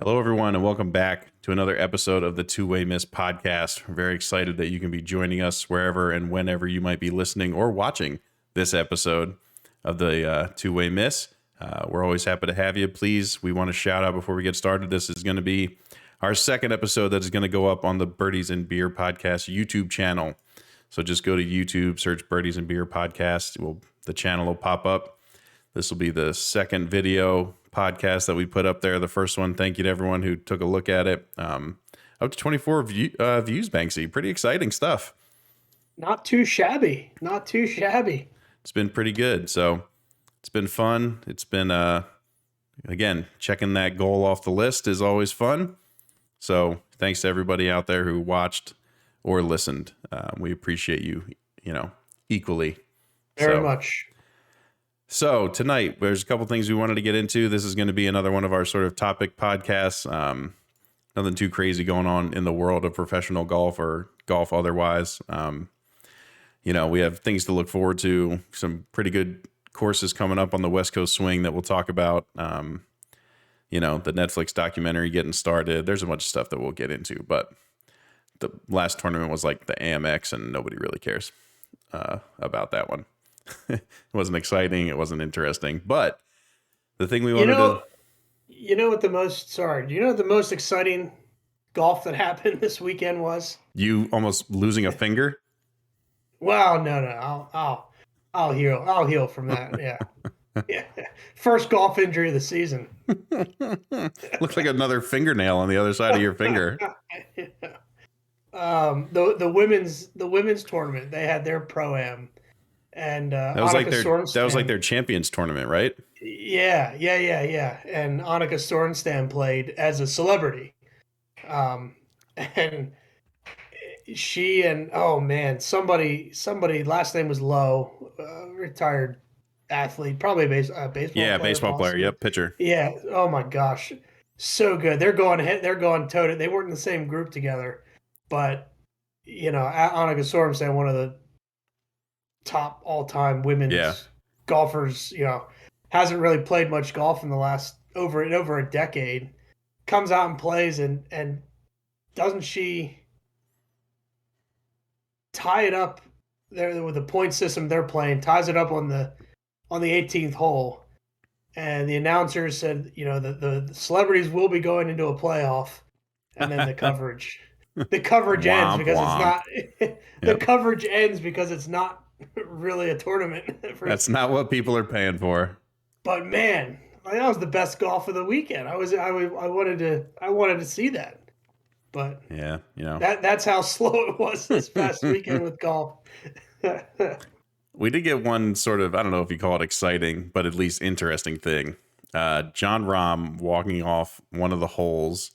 Hello, everyone, and welcome back to another episode of the Two-Way Miss podcast. We're very excited that you can be joining us wherever and whenever you might be listening or watching this episode of the Two-Way Miss. We're always happy to have you. Please, we want to shout out before we get started. This is going to be our second episode that is going to go up on the Birdies and Beer podcast YouTube channel. So just go to YouTube, search Birdies and Beer podcast. The channel will pop up. This will be the second video podcast that we put up there. The first one, thank you to everyone who took a look at it. Up to 24 views, Banksy. Pretty exciting stuff. Not too shabby. Not too shabby. It's been pretty good. So it's been fun. It's been, again, checking that goal off the list is always fun. So thanks to everybody out there who watched or listened. We appreciate you, equally. Very much. So tonight, there's a couple things we wanted to get into. This is going to be another one of our sort of topic podcasts. Nothing too crazy going on in the world of professional golf or golf otherwise. We have things to look forward to. Some pretty good courses coming up on the West Coast swing that we'll talk about. The Netflix documentary getting started. There's a bunch of stuff that we'll get into, but the last tournament was like the AMX, and nobody really cares about that one. It wasn't exciting. It wasn't interesting. But the thing we wanted to... Do you know what the most exciting golf that happened this weekend was? You almost losing a finger? Well, no. I'll heal from that. Yeah. Yeah. First golf injury of the season. Looks like another fingernail on the other side of your finger. The women's tournament, they had their pro-am. And that was like their champions tournament, right? Yeah. And Annika Sorenstam played as a celebrity, and she and somebody last name was Lowe, retired athlete, probably baseball. Yeah, baseball player. Yep, pitcher. Yeah. Oh my gosh, so good. They're going toe. They weren't in the same group together, but Annika Sorenstam, one of the top all-time women's golfers, hasn't really played much golf in the last over a decade, comes out and plays, and doesn't she tie it up there with the point system they're playing, ties it up on the 18th hole, and the announcer said, the celebrities will be going into a playoff, and then the coverage ends because it's not the coverage ends because it's not really a tournament. That's not what people are paying for. But man, that was the best golf of the weekend. I wanted to see that. But yeah, that's how slow it was this past weekend with golf. We did get one sort of, I don't know if you call it exciting, but at least interesting thing. Jon Rahm walking off one of the holes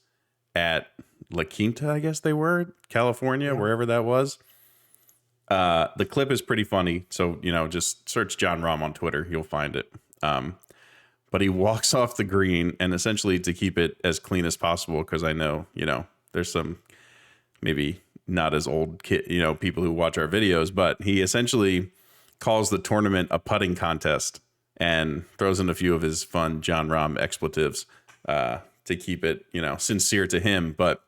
at La Quinta, I guess they were, California, wherever that was. The clip is pretty funny, so just search Jon Rahm on Twitter, you'll find it. But he walks off the green, and essentially, to keep it as clean as possible, because I know there's some maybe not as old people who watch our videos, but he essentially calls the tournament a putting contest and throws in a few of his fun Jon Rahm expletives to keep it sincere to him. But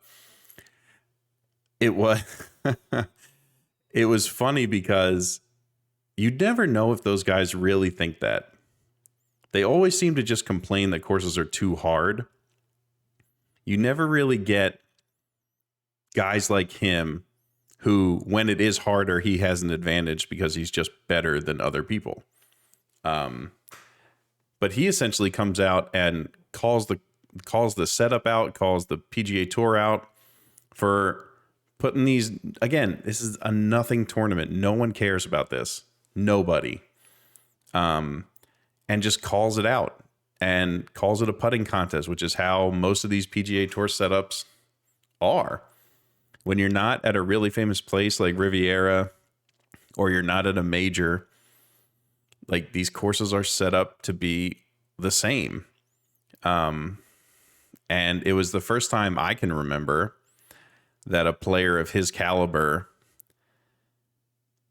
it was. It was funny because you'd never know if those guys really think that. They always seem to just complain that courses are too hard. You never really get guys like him who, when it is harder, he has an advantage because he's just better than other people. But he essentially comes out and calls the setup out, calls the PGA Tour out for putting these, again, this is a nothing tournament. No one cares about this. Nobody. And just calls it out and calls it a putting contest, which is how most of these PGA Tour setups are. When you're not at a really famous place like Riviera, or you're not at a major, like, these courses are set up to be the same. And it was the first time I can remember that a player of his caliber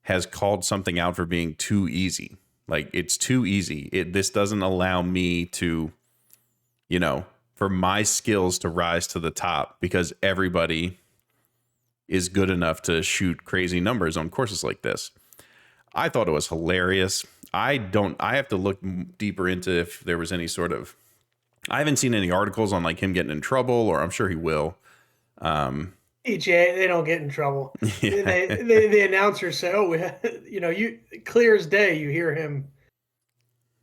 has called something out for being too easy. Like, it's too easy. This doesn't allow me to, for my skills to rise to the top because everybody is good enough to shoot crazy numbers on courses like this. I thought it was hilarious. I have to look deeper into if there was any sort of, I haven't seen any articles on like him getting in trouble, or I'm sure he will. EJ, they don't get in trouble. Yeah. The announcers say, "Oh, you clear as day." You hear him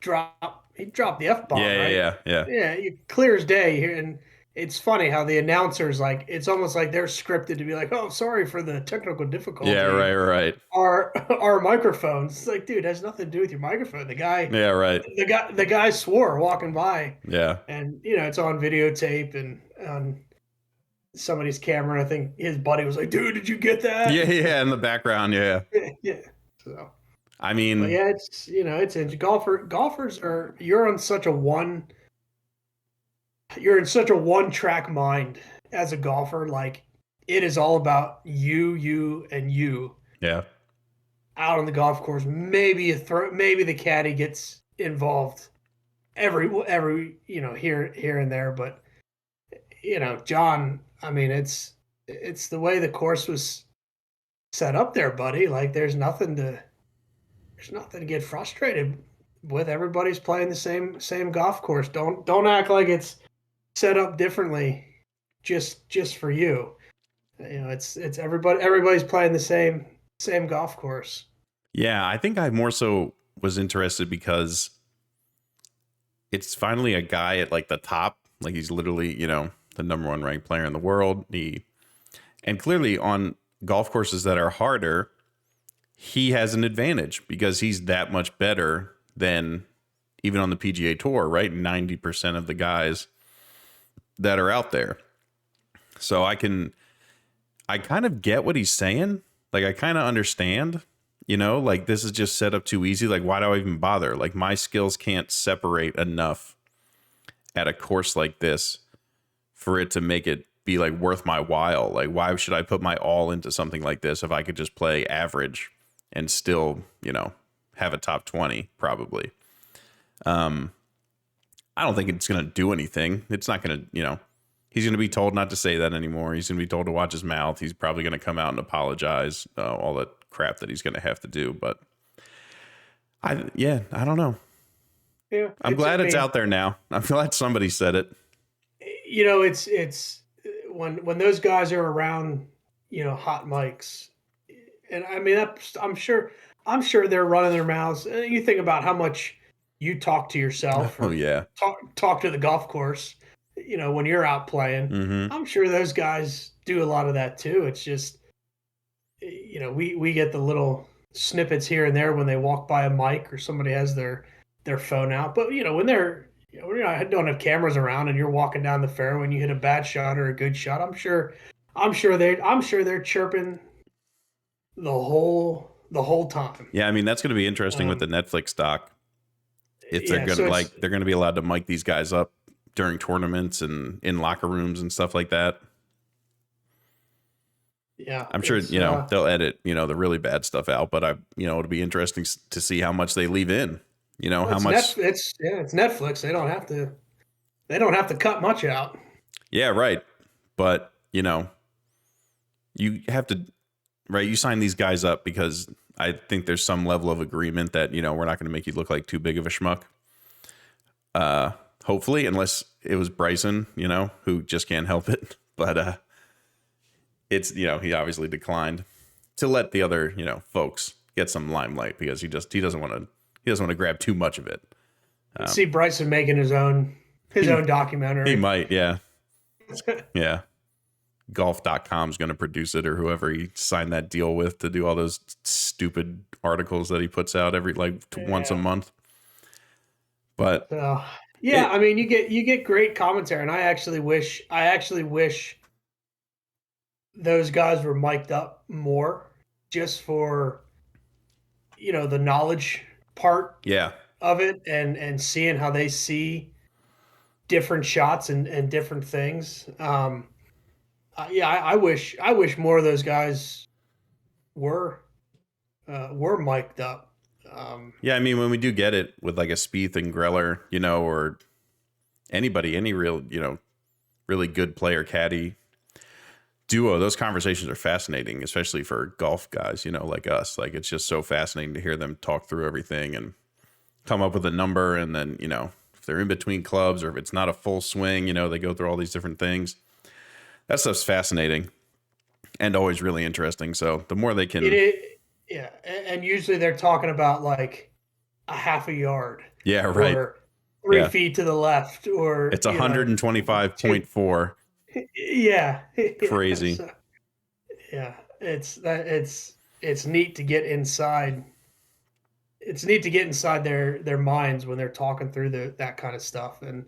he dropped the F bomb, right? Yeah, clear as day. And it's funny how the announcers, like, it's almost like they're scripted to be like, "Oh, sorry for the technical difficulty." Yeah, right. Our microphones. It's like, dude, it has nothing to do with your microphone. Yeah, right. The guy swore walking by. Yeah. And it's on videotape and on somebody's camera. I think his buddy was like, "Dude, did you get that?" Yeah, in the background, yeah. Yeah. So, I mean, but yeah, it's golfers are you're in such a one track mind as a golfer. Like, it is all about you, and you. Yeah. Out on the golf course, maybe maybe the caddy gets involved every here and there, but John, I mean, it's the way the course was set up there, buddy. Like, there's nothing to get frustrated with. Everybody's playing the same golf course. Don't act like it's set up differently just for you. It's everybody's playing the same golf course. Yeah, I think I more so was interested because it's finally a guy at like the top. Like, he's literally, the number one ranked player in the world. And clearly on golf courses that are harder, he has an advantage because he's that much better than even on the PGA Tour, right? 90% of the guys that are out there. So I kind of get what he's saying. Like, I kind of understand, like, this is just set up too easy. Like, why do I even bother? Like, my skills can't separate enough at a course like this for it to make it be like worth my while. Like, why should I put my all into something like this if I could just play average and still, have a top 20 probably? I don't think it's going to do anything. It's not going to, he's going to be told not to say that anymore. He's going to be told to watch his mouth. He's probably going to come out and apologize, all that crap that he's going to have to do. But I don't know. Yeah, I'm glad it's out there now. I'm glad somebody said it. It's when those guys are around, hot mics, and I mean, I'm sure they're running their mouths. You think about how much you talk to yourself. Oh yeah. Talk to the golf course. When you're out playing, mm-hmm. I'm sure those guys do a lot of that too. It's just, we get the little snippets here and there when they walk by a mic or somebody has their phone out. But when they're, don't have cameras around and you're walking down the fairway and you hit a bad shot or a good shot, I'm sure they're chirping the whole time. Yeah, I mean, that's going to be interesting with the Netflix doc. If they're they're going to be allowed to mic these guys up during tournaments and in locker rooms and stuff like that. Yeah, I'm sure they'll edit the really bad stuff out, but it'll be interesting to see how much they leave in. How much it's Netflix. They don't have to cut much out. Yeah, right. But you have to, right? You sign these guys up because I think there's some level of agreement that we're not going to make you look like too big of a schmuck. Hopefully, unless it was Bryson, who just can't help it. But it's he obviously declined to let the other folks get some limelight because he doesn't want to grab too much of it. See Bryson making his own documentary. He might, yeah. Yeah. Golf.com is going to produce it, or whoever he signed that deal with to do all those stupid articles that he puts out every once a month. But I mean, you get great commentary, and I actually wish those guys were mic'd up more, just for the knowledge part of it, and seeing how they see different shots and different things. I wish more of those guys were mic'd up. Yeah, I mean, when we do get it with like a Spieth and Greller, or anybody, any real, really good player caddy duo. Those conversations are fascinating, especially for golf guys, like us. Like, it's just so fascinating to hear them talk through everything and come up with a number. And then, if they're in between clubs or if it's not a full swing, they go through all these different things. That stuff's fascinating and always really interesting. So the more they It can, is, yeah, and usually they're talking about like a half a yard yeah, right. or 3 Yeah. feet to the left or, It's 125.4. yeah. Yeah. Crazy. So, yeah, it's neat to get inside. It's neat to get inside their minds when they're talking through that kind of stuff. And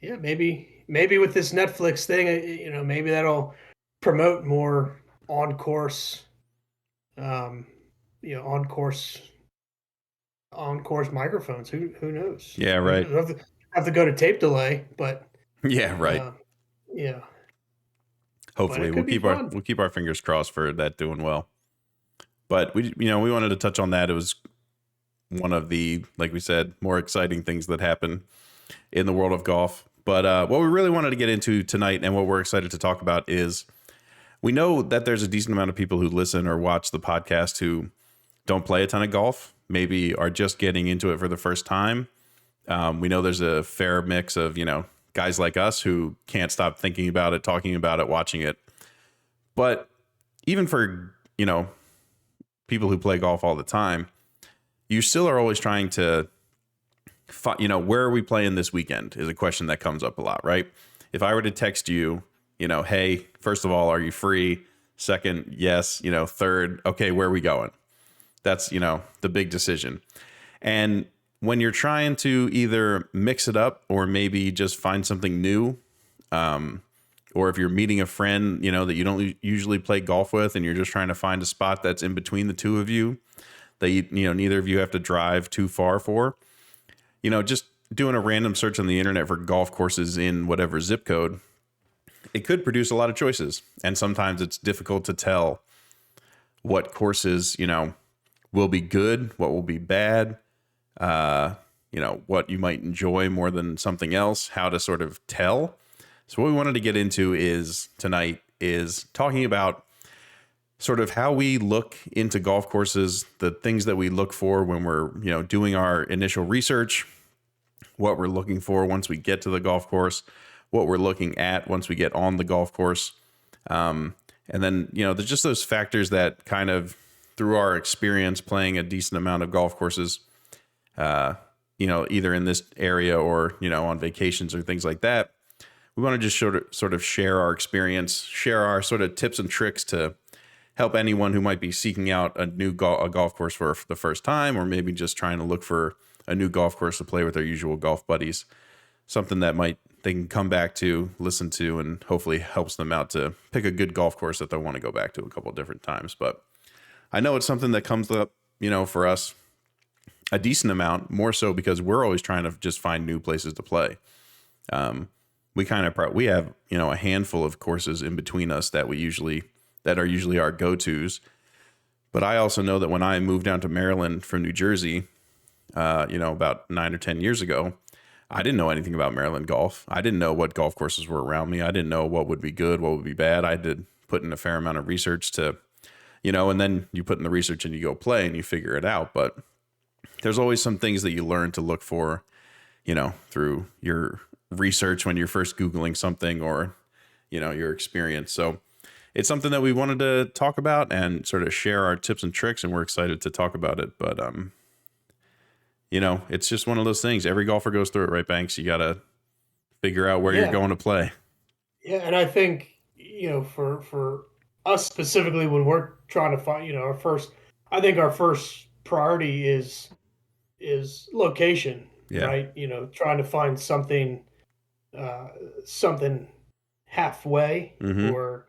yeah, maybe with this Netflix thing, maybe that'll promote more on course, um, on course microphones. Who knows? Yeah, right. Have to go to tape delay, but Yeah, right. uh, yeah, but Hopefully it could be fun. we'll keep our fingers crossed for that doing well. But we wanted to touch on that. It was one of the, like we said, more exciting things that happen in the world of golf. But what we really wanted to get into tonight and what we're excited to talk about is we know that there's a decent amount of people who listen or watch the podcast who don't play a ton of golf, maybe are just getting into it for the first time. We know there's a fair mix of, guys like us who can't stop thinking about it, talking about it, watching it. But even for, people who play golf all the time, you still are always trying to, where are we playing this weekend is a question that comes up a lot, right? If I were to text you, hey, first of all, are you free? Second, yes. Third, okay, where are we going? That's, the big decision. And when you're trying to either mix it up or maybe just find something new, or if you're meeting a friend, that you don't usually play golf with and you're just trying to find a spot that's in between the two of you that, neither of you have to drive too far for, just doing a random search on the internet for golf courses in whatever zip code, it could produce a lot of choices. And sometimes it's difficult to tell what courses, will be good, what will be bad, what you might enjoy more than something else, how to sort of tell. So what we wanted to get into tonight is talking about sort of how we look into golf courses, the things that we look for when we're, doing our initial research, what we're looking for once we get to the golf course, what we're looking at once we get on the golf course. And then, there's just those factors that kind of, through our experience playing a decent amount of golf courses, either in this area or, on vacations or things like that, we want to just sort of share our experience, share our sort of tips and tricks to help anyone who might be seeking out a golf course for the first time, or maybe just trying to look for a new golf course to play with their usual golf buddies. Something that they can come back to, listen to, and hopefully helps them out to pick a good golf course that they want to go back to a couple of different times. But I know it's something that comes up, for us a decent amount, more so because we're always trying to just find new places to play. We have, a handful of courses in between us that are usually our go-tos. But I also know that when I moved down to Maryland from New Jersey, about 9 or 10 years ago, I didn't know anything about Maryland golf. I didn't know what golf courses were around me. I didn't know what would be good, what would be bad. I did put in a fair amount of research to, and then you put in the research and you go play and you figure it out. But there's always some things that you learn to look for, through your research when you're first Googling something or, your experience. So it's something that we wanted to talk about and sort of share our tips and tricks, and we're excited to talk about it. But, it's just one of those things. Every golfer goes through it, right, Banks? You got to figure out where you're going to play. Yeah, and I think, for us specifically, when we're trying to find, our first priority is location, right? Trying to find something halfway, Mm-hmm. or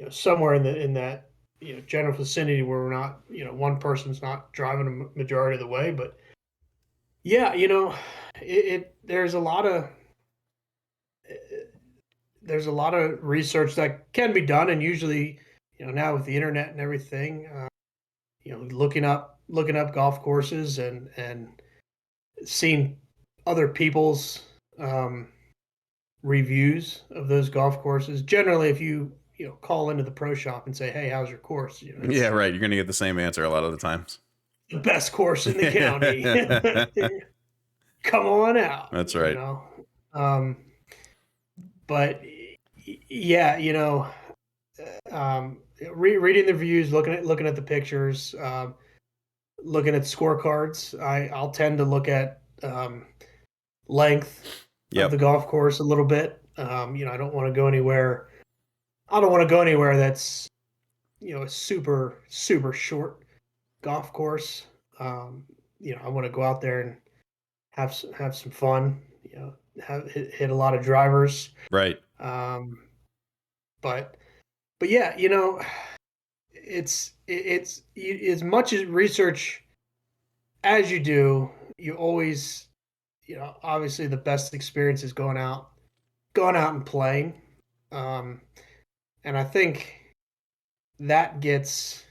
somewhere in that general vicinity where we're not, one person's not driving a majority of the way. But yeah, there's a lot of research that can be done, and usually, now with the internet and everything, looking up golf courses and seeing other people's reviews of those golf courses. Generally, if you call into the pro shop and say, "Hey, how's your course?" Yeah, It's right. You're gonna get the same answer a lot of the times. the best course in the county. Come on out, That's right. Um, but yeah, reading the reviews, looking at the pictures, looking at scorecards. I'll tend to look at length of the Yep. golf course a little bit. I don't want to go anywhere. I don't want to go anywhere that's a super super short golf course. I want to go out there and have some fun. Hit a lot of drivers. Right. Um, but yeah, as much as research as you do, you always, obviously the best experience is going out and playing. Um, and I think that gets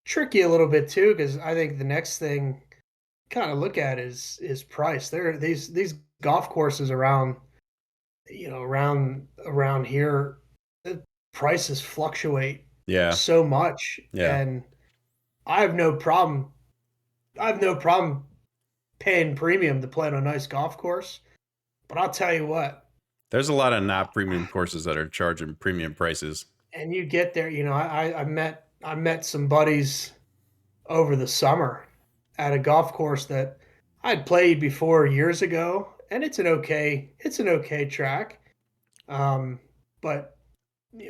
tricky a little bit too, because I think the next thing kind of look at is price. There are these golf courses around, around here, the prices fluctuate Yeah. so much, Yeah. and I have no problem. I have no problem paying premium to play on a nice golf course. But I'll tell you what, There's a lot of not premium courses that are charging premium prices. and you get there, I met some buddies over the summer at a golf course that I'd played before years ago, and it's an okay track, um, but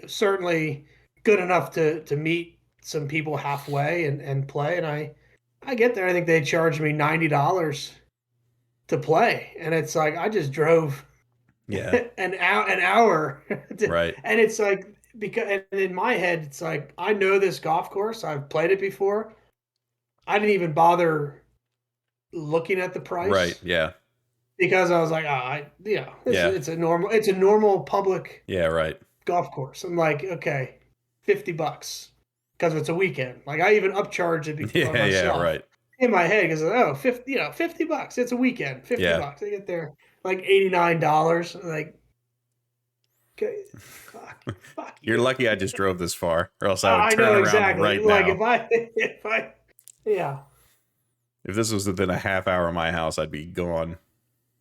certainly good enough to meet some people halfway and play. And I get there, I think they charged me $90 to play, and it's like I just drove Yeah. an hour Right. and it's like, because and in my head it's like I know this golf course, I've played it before. I didn't even bother looking at the Right. price Yeah. because I was like, it's, Yeah. it's a normal public Yeah. Right. golf course. I'm like, okay, $50 because it's a weekend. Like I even upcharge it on Yeah. Yeah. myself Right. in my head because, oh, 50, $50. It's a weekend, 50 Yeah. bucks. I get there like $89. Like, okay, fuck You're you. lucky I just drove this far, or else I would I turn know around exactly. right Like now. if I, yeah, If this was within a half hour of my house, I'd be gone.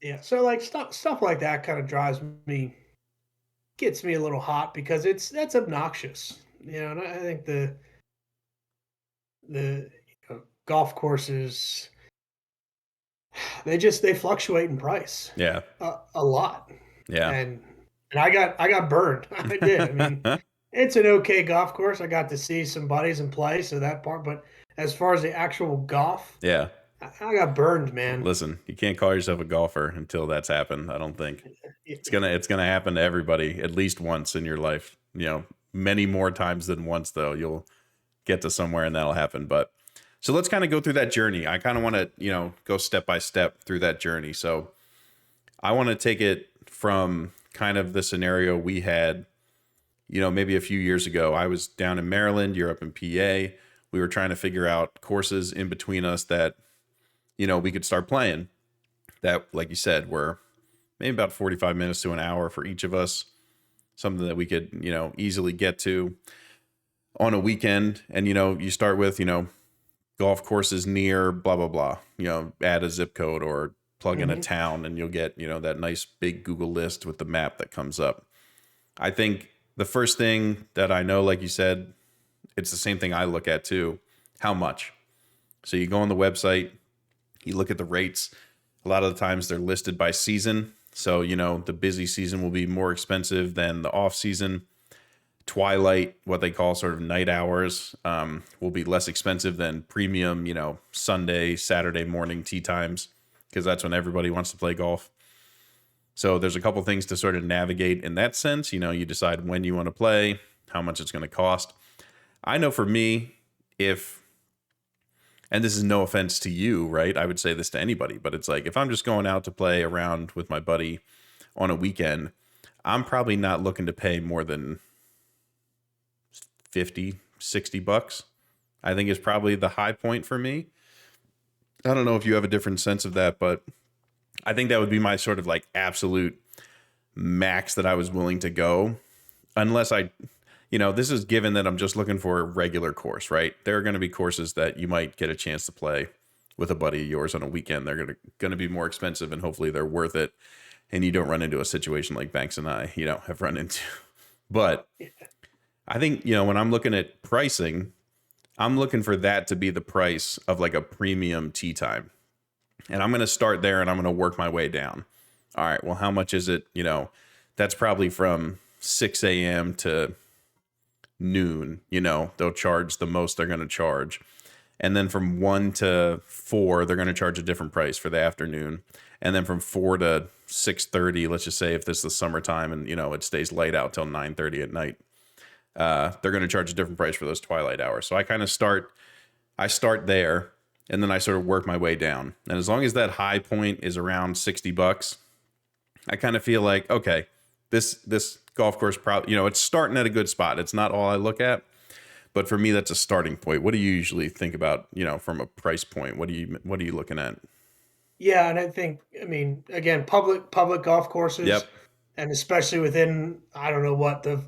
yeah. So like stuff like that kind of gets me a little hot because that's obnoxious. And I think the golf courses, they fluctuate in price Yeah. a lot, Yeah. and I got burned. I did. I mean, it's an okay golf course. I got to see some buddies and play, so that part. But as far as the actual golf, Yeah. I got burned, man. Listen, you can't call yourself a golfer until that's happened. I don't think it's gonna happen to everybody at least once in your life. Many more times than once though. You'll get to somewhere and that'll happen. But so let's kind of go through that journey. I kind of want to, go step by step through that journey. So I want to take it from kind of the scenario we had, maybe a few years ago. I was down in Maryland, you're up in PA. We were trying to figure out courses in between us that, we could start playing that, like you said, were maybe about 45 minutes to an hour for each of us, something that we could, easily get to on a weekend. And, you start with, golf courses near blah, blah, blah, add a zip code or plug in a Mhm. town and you'll get, that nice big Google list with the map that comes up. I think the first thing that I know, like you said, it's the same thing I look at too. How much? So you go on the website, you look at the rates. A lot of the times they're listed by season. So, the busy season will be more expensive than the off season. Twilight, what they call sort of night hours, will be less expensive than premium, Sunday, Saturday morning tee times, because that's when everybody wants to play golf. So there's a couple things to sort of navigate in that sense. You decide when you want to play, how much it's going to cost. I know for me, and this is no offense to you, right? I would say this to anybody, but it's like if I'm just going out to play around with my buddy on a weekend, I'm probably not looking to pay more than 50, 60 bucks. I think is probably the high point for me. I don't know if you have a different sense of that, but I think that would be my sort of like absolute max that I was willing to go, unless this is given that I'm just looking for a regular course, right? There are going to be courses that you might get a chance to play with a buddy of yours on a weekend. They're going to be more expensive, and hopefully they're worth it. And you don't run into a situation like Banks and I, have run into. But I think, when I'm looking at pricing, I'm looking for that to be the price of like a premium tee time. And I'm going to start there and I'm going to work my way down. All right, well, how much is it? That's probably from 6 a.m. to noon. They'll charge the most they're going to charge. And then from 1 to 4, they're going to charge a different price for the afternoon. And then from 4 to 6:30, let's just say if this is the summertime and, it stays light out till 9:30 at night, they're going to charge a different price for those twilight hours. So I kind of start there, and then I sort of work my way down. And as long as that high point is around $60, I kind of feel like, okay, this golf course probably, it's starting at a good spot. It's not all I look at, but for me, that's a starting point. What do you usually think about, from a price point? What are you looking at? Yeah, and I think, again, public golf courses, Yep. and especially within, I don't know what, the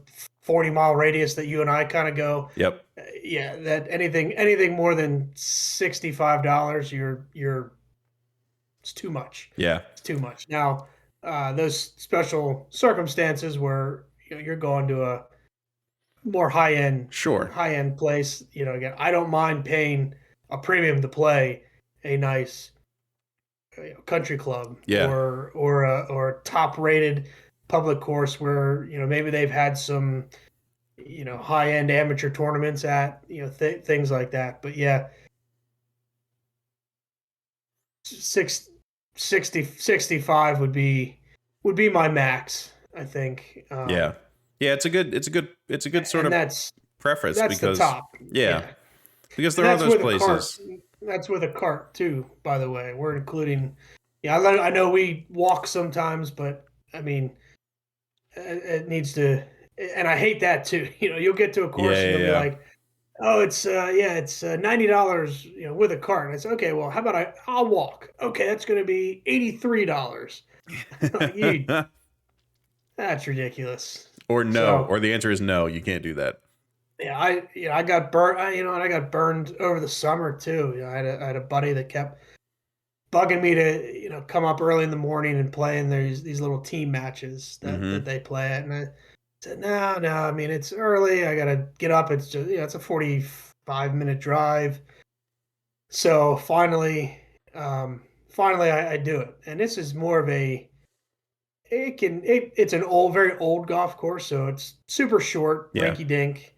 40-mile radius that you and I kind of go. Yep. Yeah, that anything more than $65, it's too much. Yeah. It's too much. Now, those special circumstances where you're going to a more high end place, again, I don't mind paying a premium to play a nice country club, Yeah. or a top rated public course where maybe they've had some high end amateur tournaments at things like that. But yeah, 65 would be my max, I think. Yeah. It's a good sort of preface, that's because the top. Yeah. Because there are those places. That's with a cart too, by the way. We're including. Yeah, I know we walk sometimes, but it needs to. And I hate that too. You'll get to a course and you'll be like, "Oh, it's $90, with a cart." And I say, "Okay, well, how about I'll walk?" Okay, that's going to be $83. That's ridiculous. Or no, or the answer is no. You can't do that. Yeah, I got burnt. And I got burned over the summer too. I had a buddy that kept bugging me to come up early in the morning and play in these little team matches that they play at, and I said no. It's early. I gotta get up. It's just it's a 45-minute drive. So finally, I do it, and this is more of a. It's an very old golf course, so it's super short, rinky dink.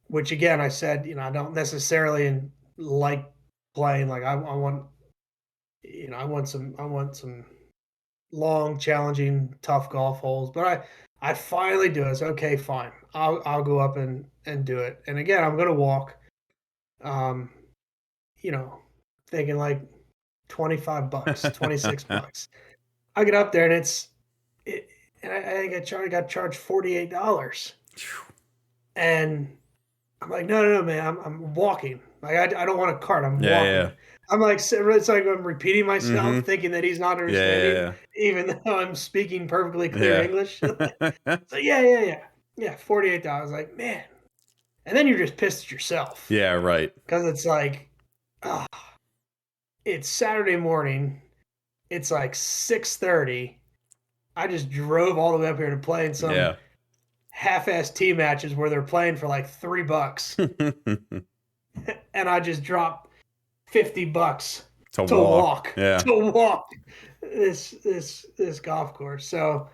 Which again, I said, I don't necessarily like playing. Like I want some long, challenging, tough golf holes. But I finally do it. It's okay, fine. I'll go up and do it. And again, I'm gonna walk. Thinking like $25, $26. I get up there and I got charged $48. And I'm like, no, man, I'm walking. Like I don't want a cart. I'm walking. Yeah. I'm like, it's like I'm repeating myself, thinking that he's not understanding, even though I'm speaking perfectly clear English. So yeah, $48. Like, man, and then you're just pissed at yourself. Yeah, right. Because it's like, it's Saturday morning. It's like 6:30. I just drove all the way up here to play in some half-ass tee matches where they're playing for like $3, and I just dropped $50 to walk this golf course. So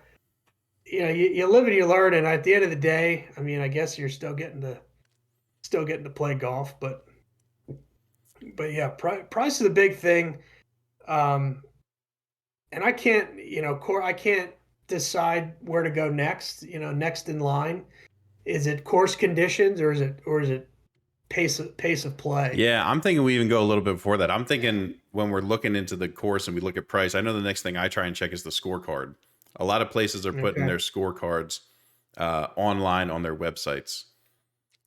you live and you learn, and at the end of the day, I guess you're still getting to play golf, but yeah, price is a big thing. And I can't, I can't decide where to go next. Next in line, is it course conditions or is it pace of play? Yeah, I'm thinking we even go a little bit before that. I'm thinking when we're looking into the course and we look at price, I know the next thing I try and check is the scorecard. A lot of places are putting their scorecards online on their websites.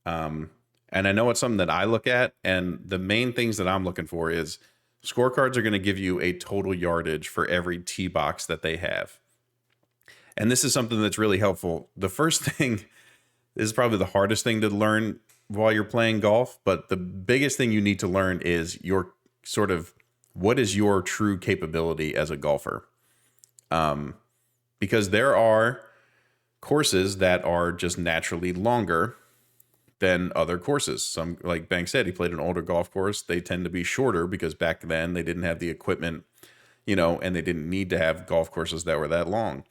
And I know it's something that I look at, and the main things that I'm looking for is scorecards are going to give you a total yardage for every tee box that they have. And this is something that's really helpful. The first thing this is probably the hardest thing to learn while you're playing golf, but the biggest thing you need to learn is your sort of what is your true capability as a golfer. Because there are courses that are just naturally longer than other courses. Some, like Bank said, he played an older golf course. They tend to be shorter because back then they didn't have the equipment, and they didn't need to have golf courses that were that long.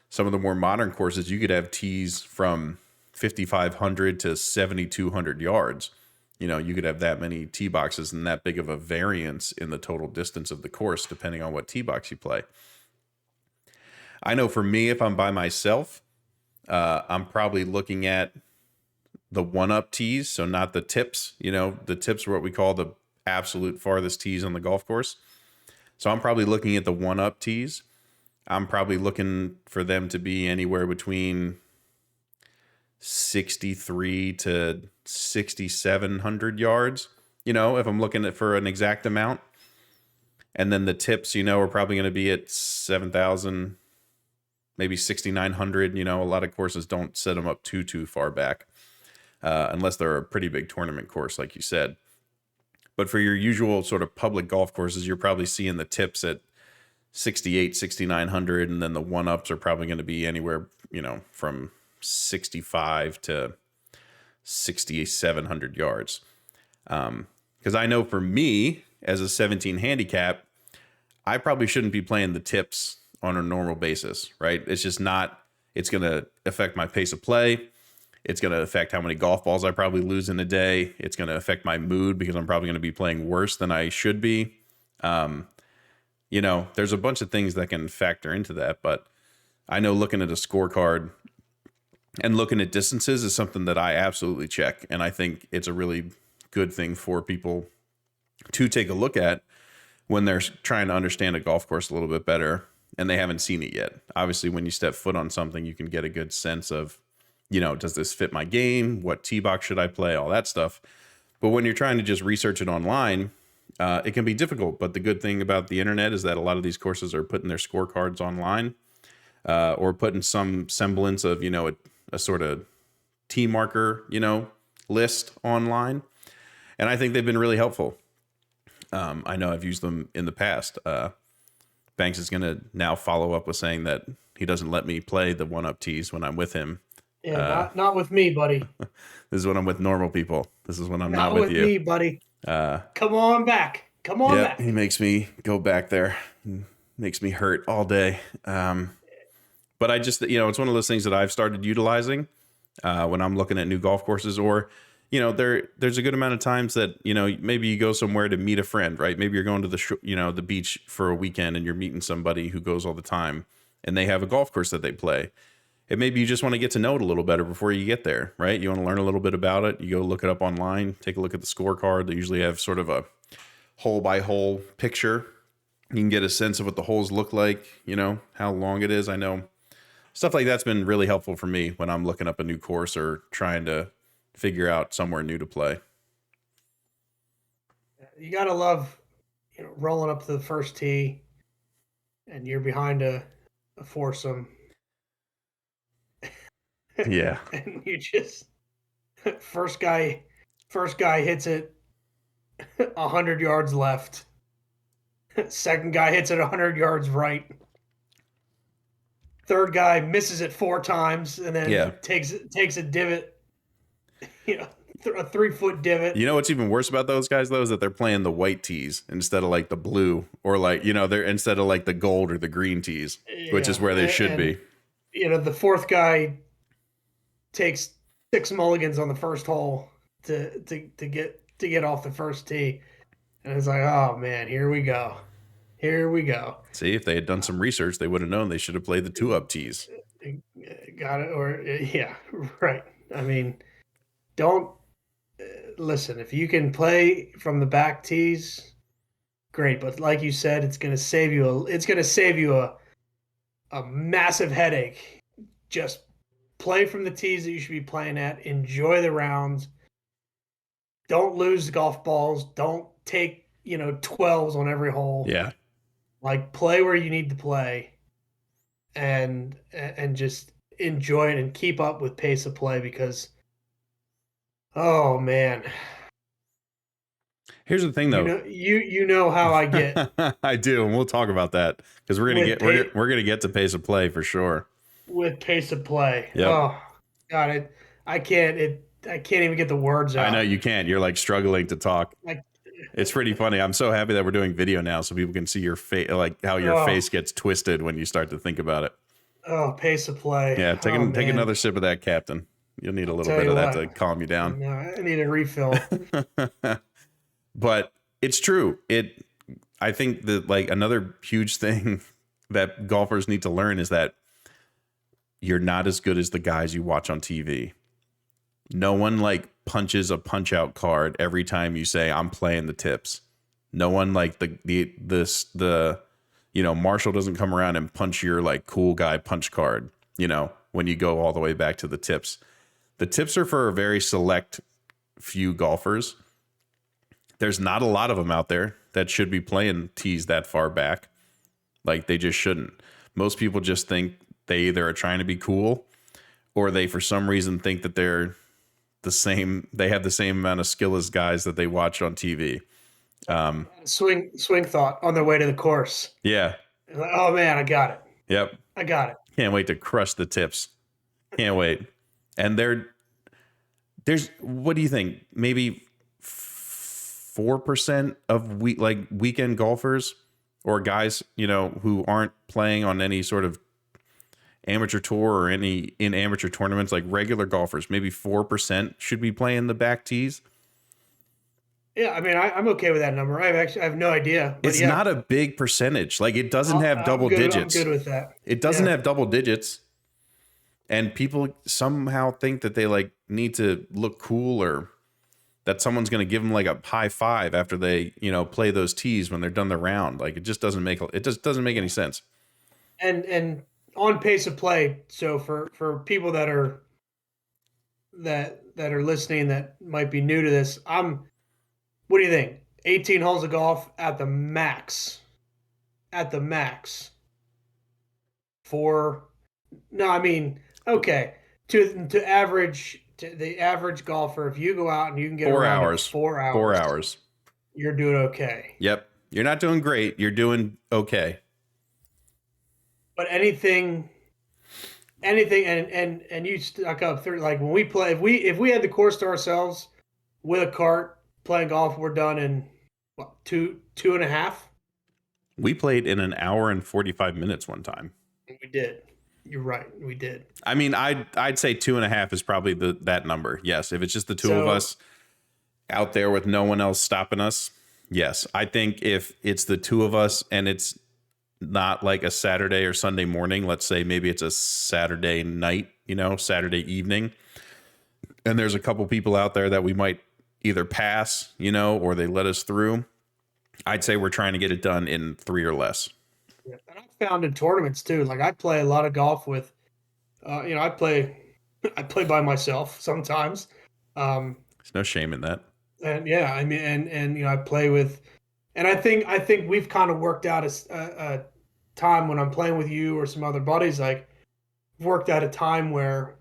Some of the more modern courses, you could have tees from 5,500 to 7,200 yards. You could have that many tee boxes and that big of a variance in the total distance of the course, depending on what tee box you play. I know for me, if I'm by myself, I'm probably looking at the one-up tees, so not the tips. The tips are what we call the absolute farthest tees on the golf course. So I'm probably looking at the one-up tees. I'm probably looking for them to be anywhere between 63 to 6,700 yards, if I'm looking at for an exact amount. And then the tips, are probably going to be at 7,000, maybe 6,900. A lot of courses don't set them up too far back, unless they're a pretty big tournament course, like you said. But for your usual sort of public golf courses, you're probably seeing the tips at 68, 6,900, and then the one-ups are probably going to be anywhere, from 65 to 6,700 yards. Because I know for me, as a 17 handicap, I probably shouldn't be playing the tips on a normal basis, right? It's just not, it's going to affect my pace of play. It's going to affect how many golf balls I probably lose in a day. It's going to affect my mood because I'm probably going to be playing worse than I should be. There's a bunch of things that can factor into that, but I know looking at a scorecard and looking at distances is something that I absolutely check. And I think it's a really good thing for people to take a look at when they're trying to understand a golf course a little bit better and they haven't seen it yet. Obviously, when you step foot on something, you can get a good sense of, does this fit my game? What tee box should I play? All that stuff. But when you're trying to just research it online, it can be difficult. But the good thing about the internet is that a lot of these courses are putting their scorecards online, or putting some semblance of, a sort of tee marker, list online. And I think they've been really helpful. I know I've used them in the past. Banks is going to now follow up with saying that he doesn't let me play the one-up tees when I'm with him. Yeah, not with me, buddy. This is when I'm with normal people. This is when I'm not with you. Me, buddy. Come on back. Come on back. He makes me go back there. Makes me hurt all day. But I just, it's one of those things that I've started utilizing when I'm looking at new golf courses, or, there's a good amount of times that, maybe you go somewhere to meet a friend, right? Maybe you're going to the beach for a weekend and you're meeting somebody who goes all the time and they have a golf course that they play. And maybe you just want to get to know it a little better before you get there, right? You want to learn a little bit about it. You go look it up online, take a look at the scorecard. They usually have sort of a hole by hole picture. You can get a sense of what the holes look like, how long it is. I know stuff like that's been really helpful for me when I'm looking up a new course or trying to figure out somewhere new to play. You got to love, rolling up to the first tee and you're behind a foursome. Yeah. And you just, first guy hits it 100 yards left. Second guy hits it 100 yards right. Third guy misses it 4 times and then takes a divot, a 3-foot divot. You know what's even worse about those guys though is that they're playing the white tees instead of like the blue, or like, they're instead of like the gold or the green tees, which is where they should be. The fourth guy takes 6 mulligans on the first hole to get off the first tee. And it's like, oh man, here we go. See, if they had done some research, they would have known they should have played the 2-up tees. Got it. Or yeah, right. I mean, don't listen. If you can play from the back tees, great. But like you said, it's going to save you a massive headache. Just play from the tees that you should be playing at. Enjoy the rounds. Don't lose golf balls. Don't take 12s on every hole. Yeah. Like, play where you need to play. and just enjoy it and keep up with pace of play because oh man, Here's the thing, though. you know how I get I do, and we'll talk about that because with we're gonna get to pace of play for sure. with pace of play. Yep. Oh God, I can't even get the words I know out. you can't. You're like struggling to talk. Like It's pretty funny. I'm so happy that we're doing video now, so people can see your face, like how your oh face gets twisted when you start to think about it. oh pace of play. Yeah, Oh take man, another sip of that, Captain. You'll need a I'll little tell bit you of that what. to calm you down. No, I need a refill. But it's true. I think that like another huge thing that golfers need to learn is that you're not as good as the guys you watch on TV. No one like punches a punch out card every time you say I'm playing the tips. No one like the Marshall doesn't come around and punch your like cool guy punch card, when you go all the way back to the tips. The tips are for a very select few golfers. There's not a lot of them out there that should be playing tees that far back. Like they just shouldn't. Most people just think they either are trying to be cool or they for some reason think that they have the same amount of skill as guys that they watch on TV. Swing thought on their way to the course. Yeah. Like, oh man, I got it. Yep. I got it. Can't wait to crush the tips. Can't wait. And there's what do you think? Maybe 4% of weekend golfers or guys, who aren't playing on any sort of amateur tour or any in amateur tournaments, like regular golfers, maybe 4% should be playing the back tees. Yeah, I mean, I'm okay with that number. I have no idea, but It's yeah, not a big percentage. Like it doesn't have I'm double good. I'm digits. good with that. It doesn't Yeah. have double digits. And people somehow think that they like need to look cool or that someone's going to give them like a high five after they, play those tees when they're done the round. Like it just doesn't make any sense. And on pace of play. So for people that are listening that might be new to this, what do you think? 18 holes of golf at the max. At the max. For no, I mean, okay. To average to the average golfer, if you go out and you can get 4 around in hours. 4 hours, 4 hours. you're doing okay. Yep. You're not doing great. You're doing okay. But anything and you stuck up through like when we play if we had the course to ourselves with a cart playing golf, we're done in what, two and a half. We played in an hour and 45 minutes one time. We did. You're right. We did. I mean, I'd say 2.5 is probably that number. Yes. If it's just the two of So us out there with no one else stopping us. Yes. I think if it's the two of us and it's not like a Saturday or Sunday morning, let's say maybe it's a Saturday night, Saturday evening, and there's a couple people out there that we might either pass, or they let us through, I'd say we're trying to get it done in 3 or less. yeah. And I found in tournaments too. Like I play a lot of golf with, I play, I play by myself sometimes. Um, There's no shame in that. and yeah, I mean, and I play with, and I think we've kind of worked out a time when I'm playing with you or some other buddies. Like worked out a time where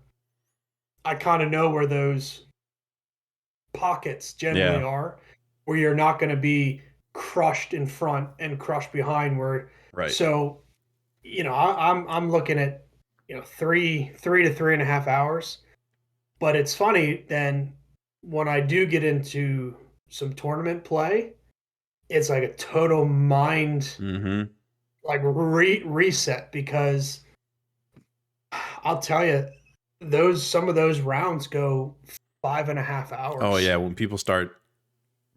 I kind of know where those pockets generally Yeah. are, where you're not going to be crushed in front and crushed behind. Where Right. so I'm looking at 3 to 3.5 hours. But it's funny then when I do get into some tournament play, it's like a total mind Mm-hmm. like reset because I'll tell you some of those rounds go 5.5 hours. Oh yeah. When people start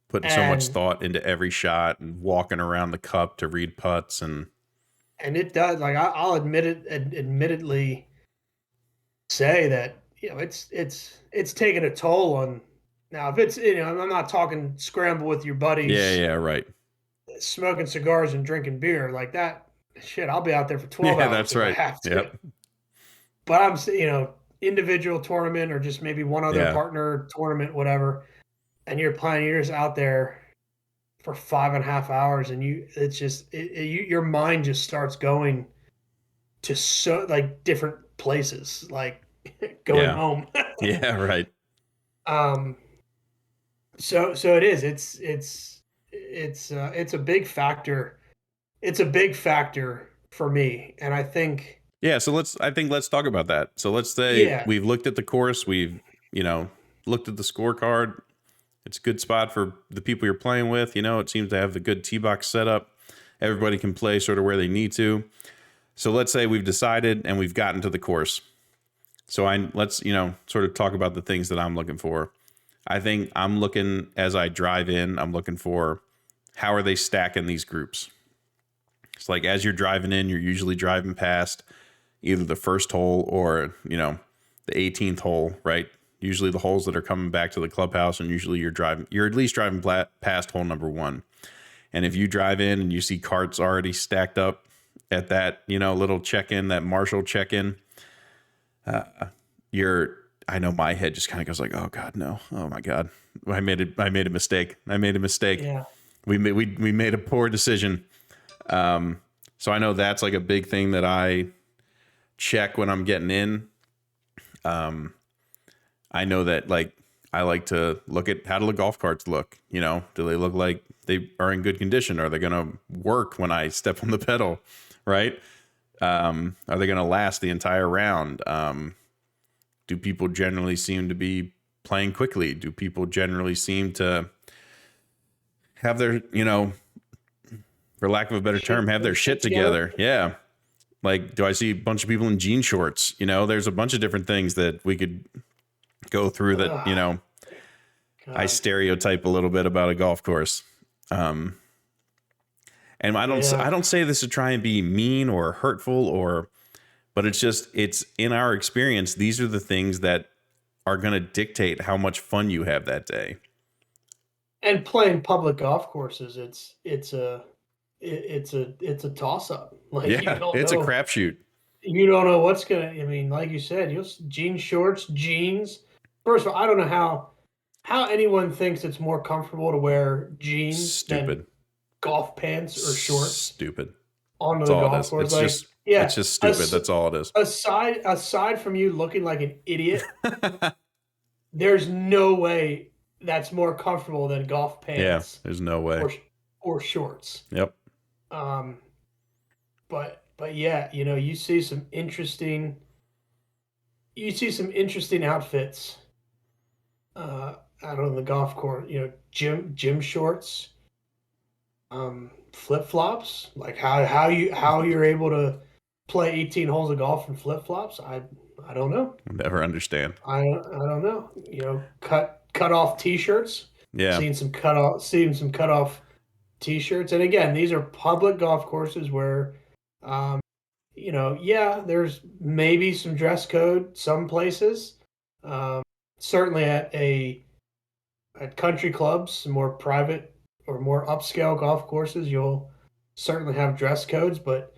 putting so much and thought into every shot and walking around the cup to read putts and and it does like I'll admittedly say that it's taking a toll on now if it's I'm not talking scramble with your buddies yeah, right. smoking cigars and drinking beer like that shit I'll be out there for 12 Yeah, hours that's if I right. have to. Yep. But I'm individual tournament or just maybe one other Yeah. partner tournament whatever and you're just out there for 5.5 hours and your mind just starts going to so like different places, like going Yeah. home. Yeah. Right. um, so it is. It's a big factor. It's a big factor for me, and I think Yeah. So let's talk about that. So let's say yeah, we've looked at the course. We've, you know, looked at the scorecard. It's a good spot for the people you're playing with. You know, it seems to have the good tee box setup. Everybody can play sort of where they need to. So let's say we've decided and we've gotten to the course. So let's, you know, sort of talk about the things that I'm looking for. I think I'm looking as I drive in, I'm looking for how are they stacking these groups? It's like as you're driving in, you're usually driving past either the first hole or, you know, the 18th hole, right? Usually the holes that are coming back to the clubhouse, and usually you're at least driving past hole number 1. And if you drive in and you see carts already stacked up at that, you know, little check-in, that Marshall check-in, I know my head just kind of goes like, oh God, no. Oh my God. I made a mistake. yeah. We made a poor decision. So I know that's like a big thing that I check when I'm getting in. I know that like I like to look at how do the golf carts look, you know, do they look like they are in good condition? Are they going to work when I step on the pedal? Right. Are they going to last the entire round? Do people generally seem to be playing quickly? Do people generally seem to have their, you know, for lack of a better term, have their shit together? Yeah. Like, do I see a bunch of people in jean shorts? You know, there's a bunch of different things that we could go through that, you know, I God. stereotype a little bit about a golf course. And I don't say this to try and be mean or hurtful but it's in our experience, these are the things that are going to dictate how much fun you have that day. And playing public golf courses, it's a toss up. Like you Yeah, don't it's a know, crapshoot. you don't know what's gonna. I mean, like you said, jean shorts, jeans. First of all, I don't know how anyone thinks it's more comfortable to wear jeans than Stupid. golf pants or shorts Stupid. onto That's the all it golf is. course. Like, yeah, It's just stupid. That's all it is. aside from you looking like an idiot, there's no way that's more comfortable than golf Yeah, pants there's no way. or shorts. Yep. Um, but yeah, you know, you see some interesting outfits out on the golf course. You know, gym shorts, flip flops. Like how you're able to play 18 holes of golf in flip flops. I don't know. I'll never understand. I don't know. You know, cut off t-shirts. Yeah. Seeing some cut off t-shirts. And again, these are public golf courses where um, you know, yeah, there's maybe some dress code some places. Um, certainly at country clubs, some more private or more upscale golf courses, you'll certainly have dress codes. But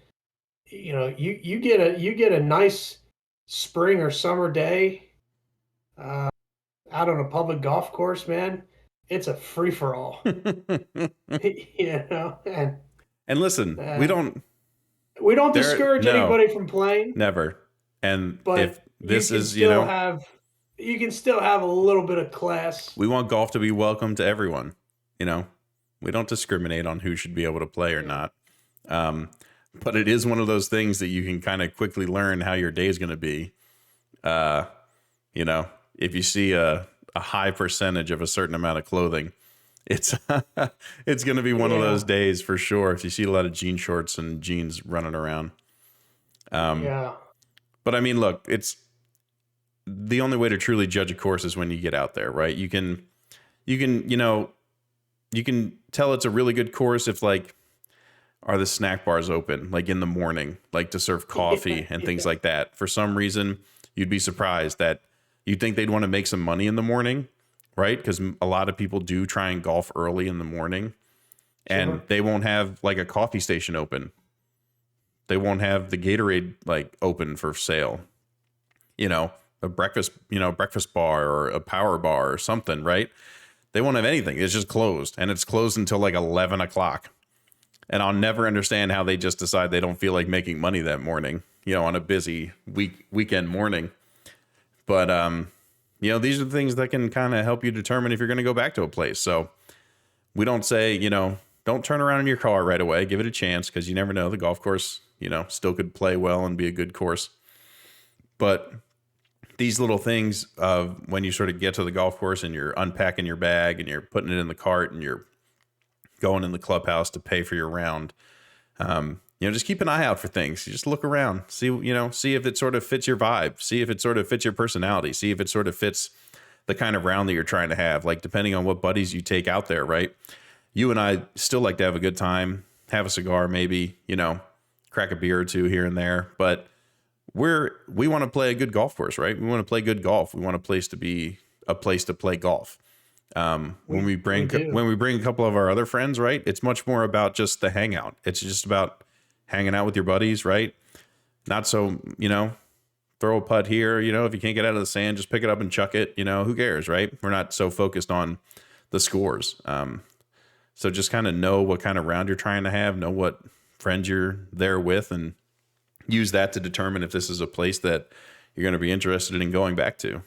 you know, you get a nice spring or summer day uh, out on a public golf course, man. It's a free for all, you know. And listen, Uh, we don't discourage no, anybody from playing, never. And if but this is, you know, you can still have a little bit of class. we want golf to be welcome to everyone. You know, we don't discriminate on who should be able to play or not. But it is one of those things that you can kind of quickly learn how your day is going to be. You know, if you see a high percentage of a certain amount of clothing, it's it's going to be one of those days for sure. If you see a lot of jean shorts and jeans running around. Yeah. But I mean, look, it's the only way to truly judge a course is when you get out there, right? You can, you know, you can tell it's a really good course if like, are the snack bars open like in the morning, like to serve coffee and things like that. For some reason, you'd be surprised that you'd think they'd want to make some money in the morning, right? Because a lot of people do try and golf early in the morning, and they won't have like a coffee station open. They won't have the Gatorade like open for sale. You know, a breakfast bar or a power bar or something, right? They won't have anything. It's just closed, and it's closed until like 11 o'clock. And I'll never understand how they just decide they don't feel like making money that morning. on a busy weekend morning. But these are the things that can kind of help you determine if you're going to go back to a place. So we don't say, don't turn around in your car right away. Give it a chance, because you never know. The golf course, still could play well and be a good course. But these little things of when you sort of get to the golf course and you're unpacking your bag and you're putting it in the cart and you're going in the clubhouse to pay for your round, just keep an eye out for things. You just look around, see if it sort of fits your vibe, see if it sort of fits your personality, see if it sort of fits the kind of round that you're trying to have. Like, depending on what buddies you take out there, right? You and I still like to have a good time, have a cigar, maybe, crack a beer or two here and there, but we want to play a good golf course, right? We want to play good golf. We want a place to play golf. When we bring a couple of our other friends, right, it's much more about just the hangout. It's just about hanging out with your buddies, right? Not so, throw a putt here, if you can't get out of the sand, just pick it up and chuck it, who cares, right? We're not so focused on the scores. So just kind of know what kind of round you're trying to have, know what friends you're there with, and use that to determine if this is a place that you're going to be interested in going back to.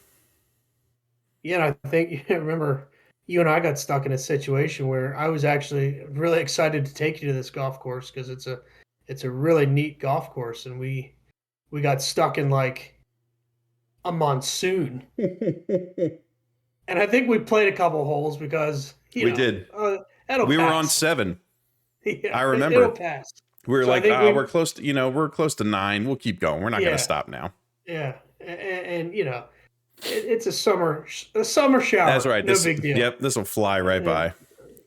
Yeah, I think remember you and I got stuck in a situation where I was actually really excited to take you to this golf course because it's a really neat golf course, and we got stuck in like a monsoon. And I think we played a couple holes because we did. We were on 7. Yeah, I remember. It'll pass. We were so like, we're close to, we're close to 9. We'll keep going. We're not going to stop now. Yeah, and it's a summer shower. That's right. No big deal. Yep, this will fly right by.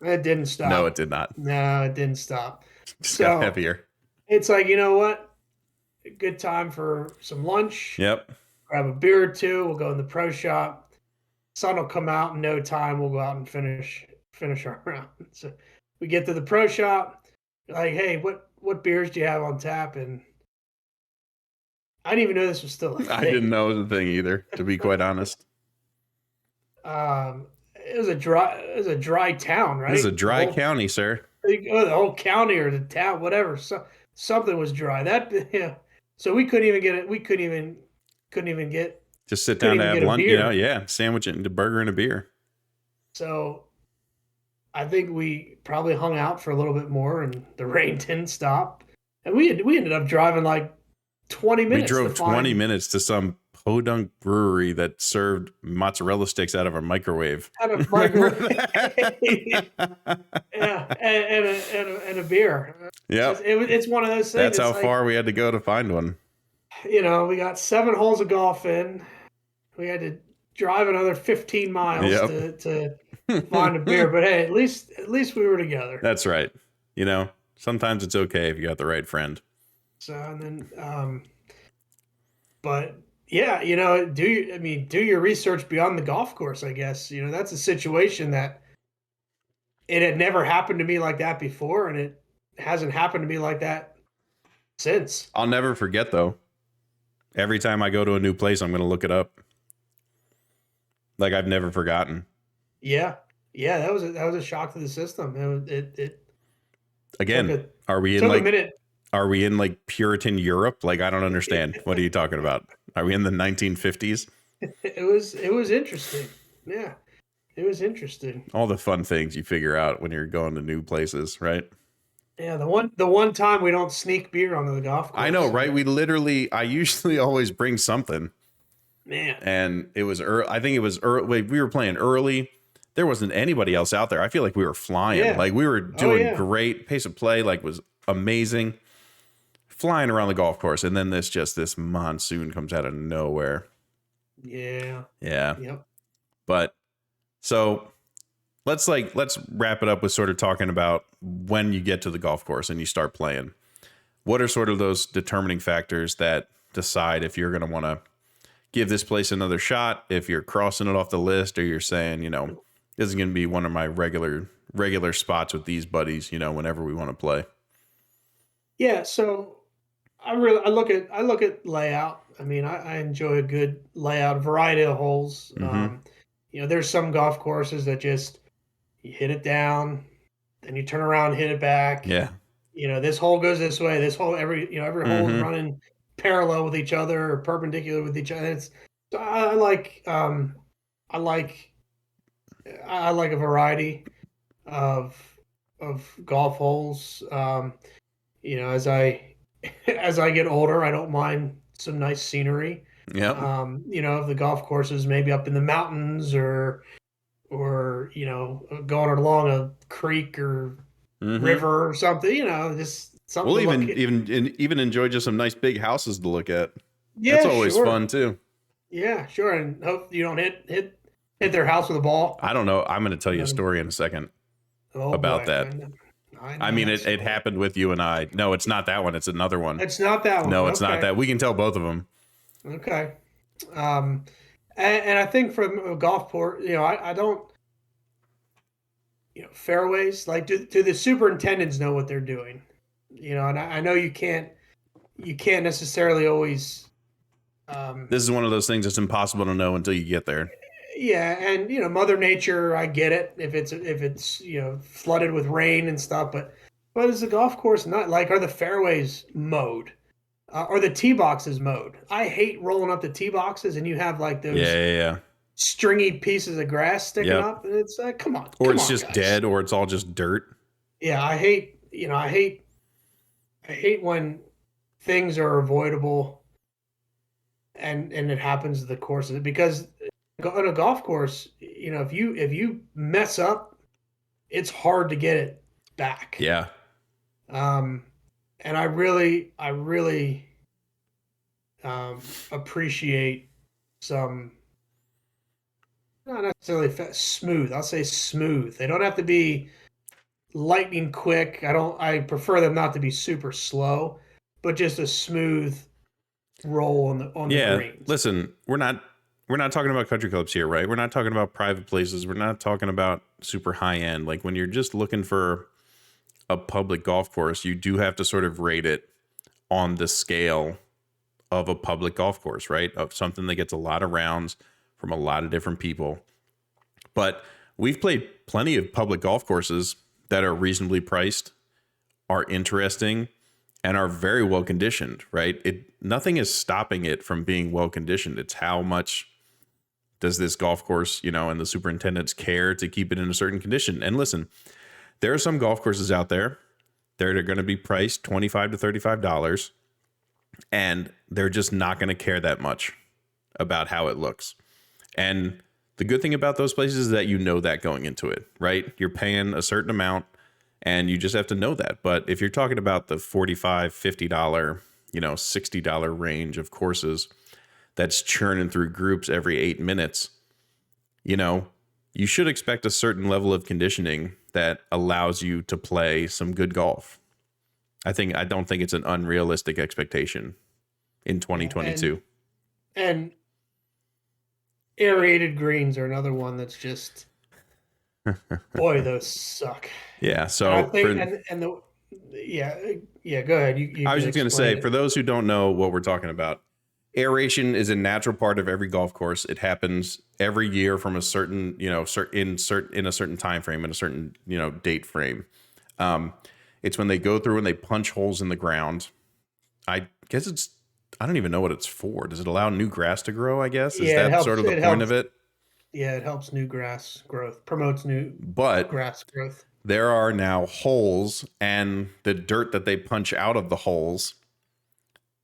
It didn't stop. No, it did not. No, it didn't stop. Just got heavier. It's like, you know what? A good time for some lunch. Yep. Grab a beer or two. We'll go in the pro shop. Sun will come out in no time. We'll go out and finish our round. So we get to the pro shop. Like, hey, what beers do you have on tap? And I didn't even know this was still a thing. I didn't know it was a thing either, to be quite honest. It was a dry town, right? It was a dry county, sir. The whole county or the town, whatever. So something was dry. So we couldn't even get it. We couldn't even get. Just sit down to have lunch, sandwich and a burger and a beer. So I think we probably hung out for a little bit more, and the rain didn't stop. And we ended up driving like 20 minutes. We drove 20 minutes to some podunk brewery that served mozzarella sticks out of a microwave. Out of microwave. Yeah, and a beer. Yeah, it's one of those things. That's how far we had to go to find one. We got 7 holes of golf in. We had to drive another 15 miles to find a beer. But hey, at least we were together. That's right. Sometimes it's okay if you got the right friend. So, and then, but yeah, do your research beyond the golf course, I guess. That's a situation that it had never happened to me like that before, and it hasn't happened to me like that since. I'll never forget, though. Every time I go to a new place, I'm going to look it up. Like, I've never forgotten. Yeah, that was a shock to the system. It again, are we in like Puritan Europe? Like, I don't understand. What are you talking about? Are we in the 1950s? It was interesting. Yeah, it was interesting. All the fun things you figure out when you're going to new places, right? Yeah, the one time we don't sneak beer onto the golf course. I know, right? I usually always bring something. Man. And it was early. I think it was early. We were playing early. There wasn't anybody else out there. I feel like we were flying. Yeah. Like, we were doing great. Pace of play was amazing. Flying around the golf course, and then this monsoon comes out of nowhere. Yeah. Yep. But so let's wrap it up with sort of talking about when you get to the golf course and you start playing. What are sort of those determining factors that decide if you're going to want to give this place another shot, if you're crossing it off the list, or you're saying, this is going to be one of my regular spots with these buddies, whenever we want to play? Yeah. So I look at layout. I mean, I enjoy a good layout, a variety of holes. Mm-hmm. There's some golf courses that just you hit it down, then you turn around, hit it back. Yeah. This hole goes this way. This hole every hole is running parallel with each other or perpendicular with each other. It's I like I like I like a variety of golf holes. As I as I get older, I don't mind some nice scenery. Yep. If the golf course is maybe up in the mountains or going along a creek or Mm-hmm. river or something, just something We'll to look at. even enjoy just some nice big houses to look at. That's Yeah, always sure. fun too. Yeah, sure. And hope you don't hit their house with a ball. I don't know. I'm going to tell you a Um, story in a second oh about boy, that. I I know mean, that it story. happened with you and I. No, it's not that one. It's another one. It's not that one. No, it's not Okay, that. We can tell both of them. okay. Um, and I think from a golf port, I don't, fairways like do the superintendents know what they're doing? And I know you can't necessarily always. Um, This is one of those things that's impossible to know until you get there. Yeah, and Mother Nature, I get it if it's flooded with rain and stuff, but is the golf course not like are the fairways mowed? Are the tee boxes mowed? I hate rolling up the tee boxes and you have like Yeah, those yeah, yeah. stringy pieces of grass sticking Yep. up, and it's like, Or come it's on, just guys. dead, or it's all just dirt. Yeah, I hate when things are avoidable and it happens to the courses because on a golf course, if you mess up, it's hard to get it back. Yeah. Um, and I really appreciate some not necessarily smooth. I'll say smooth. They don't have to be lightning quick. I prefer them not to be super slow, but just a smooth roll on the Yeah. greens. Listen, we're not talking about country clubs here, right? We're not talking about private places. We're not talking about super high end. Like when you're just looking for a public golf course, you do have to sort of rate it on the scale of a public golf course, right? Of something that gets a lot of rounds from a lot of different people. But we've played plenty of public golf courses that are reasonably priced, are interesting, and are very well conditioned, right? Nothing is stopping it from being well conditioned. It's how much does this golf course, and the superintendents care to keep it in a certain condition. And listen, there are some golf courses out there that are going to be priced $25 to $35, and they're just not going to care that much about how it looks. And the good thing about those places is that you know that going into it, right? You're paying a certain amount and you just have to know that. But if you're talking about the $45, $50, $60 range of courses that's churning through groups every 8 minutes, you should expect a certain level of conditioning that allows you to play some good golf. I don't think it's an unrealistic expectation in Yeah, and 2022. and aerated greens are another one that's just boy, those suck. Yeah. And I So think and the yeah, yeah, go ahead. You I was can just going to explain say, it. for those who don't know what we're talking about, aeration is a natural part of every golf course. It happens every year from a certain, in a certain time frame, in a certain, date frame. Um, it's when they go through and they punch holes in the ground. I guess I don't even know what it's for. Does it allow new grass to grow? I guess is Yeah, it that sort helps of the it point of helps it. yeah, it helps new grass growth, promotes new But grass growth. there are now holes, and the dirt that they punch out of the holes,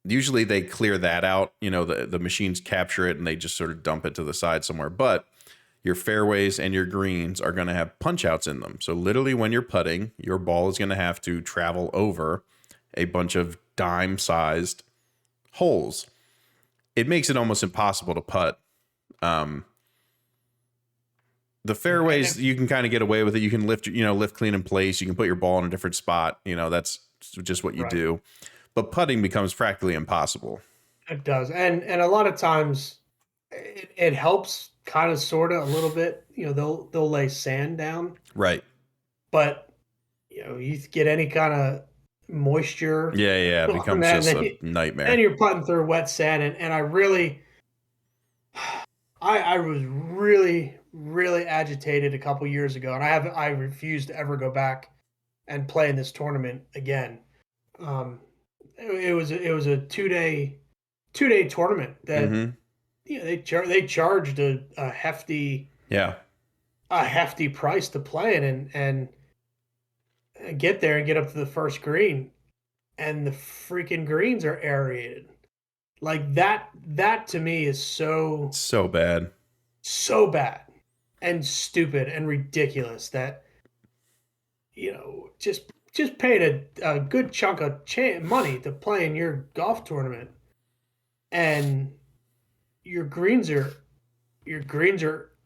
usually they clear that out. The machines capture it and they just sort of dump it to the side somewhere. But your fairways and your greens are going to have punch outs in them. So literally when you're putting, your ball is going to have to travel over a bunch of dime sized holes. It makes it almost impossible to putt. Um, the Yeah, fairways, you can kind of get away with it. You can lift clean in place. You can put your ball in a different spot. That's just what you right. do. But putting becomes practically impossible. It does. And a lot of times it helps kind of sort of a little bit. They'll lay sand down, Right. but you get any kind of moisture Yeah, yeah. It on becomes that, and just then, a then nightmare. you're putting through wet sand. And I really, I was really, really agitated a couple years ago, and I refused to ever go back and play in this tournament again. Um, it was a 2 day. 2-day tournament that Mm-hmm. they charged a hefty Yeah. price to play in and get there and get up to the first green, and the freaking greens are aerated. Like that to me is So bad. so bad and stupid and ridiculous that just paid a good chunk of money to play in your golf tournament, and your greens are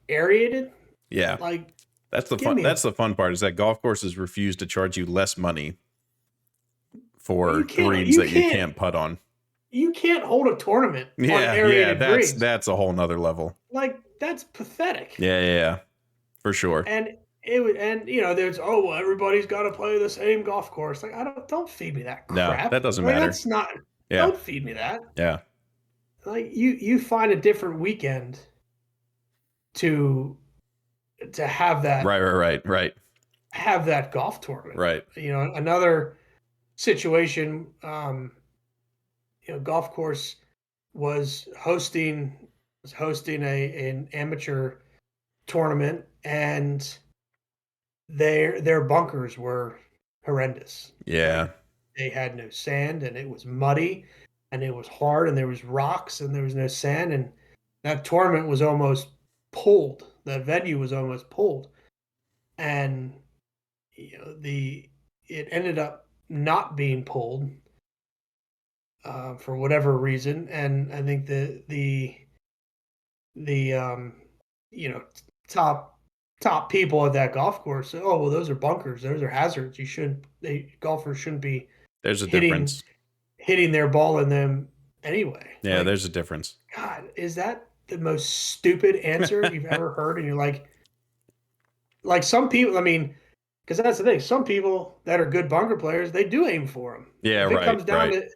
aerated. Yeah. Like, That's the give fun. me a That's the fun part is that golf courses refuse to charge you less money for you can't greens you that you can't can't putt on. you can't hold a tournament on Yeah, yeah, aerated that's greens. that's a whole nother level. Like, that's pathetic. Yeah, yeah, yeah, for sure. And it would, and there's, oh well, everybody's got to play the same golf course. Like, I don't feed me that No, crap. that doesn't Like, matter. that's not. Yeah, Don't feed me that. yeah, Like, you find a different weekend to have right, right, right, right, that golf tournament. right. Another situation. Golf course was hosting an amateur tournament, and their bunkers were horrendous. Yeah, Like, they had no sand, and it was muddy, and it was hard, and there was rocks, and there was no sand, and that tournament was almost pulled. The venue was almost pulled, and the it ended up not being pulled for whatever reason, and I think the you know top people at that golf course said, "Oh well, those are bunkers. Those are hazards. Golfers shouldn't be there's a hitting difference. their ball in them anyway." Yeah, Like, there's a difference. God, is that the most stupid answer you've ever heard? And you're like some people. I mean, because that's the thing. Some people that are good bunker players, they do aim for them. Yeah, If it right, comes down right. to